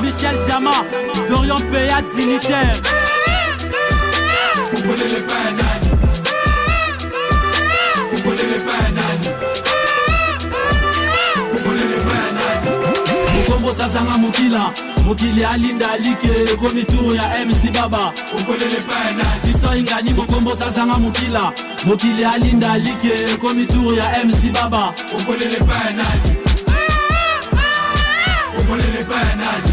Michel Diamant, Dorian Payat, dignitaire. Vous connaissez les bananes. Vous connaissez les bananes. Vous connaissez les bananes. Mukombo sasanga mukila, mukili alinda like, komitu ya MC Baba. Vous connaissez les bananes. Fiso ingani mukombo sasanga mukila, mukili alinda like, komitu ya MC Baba. Vous connaissez les bananes. Vous connaissez les bananes.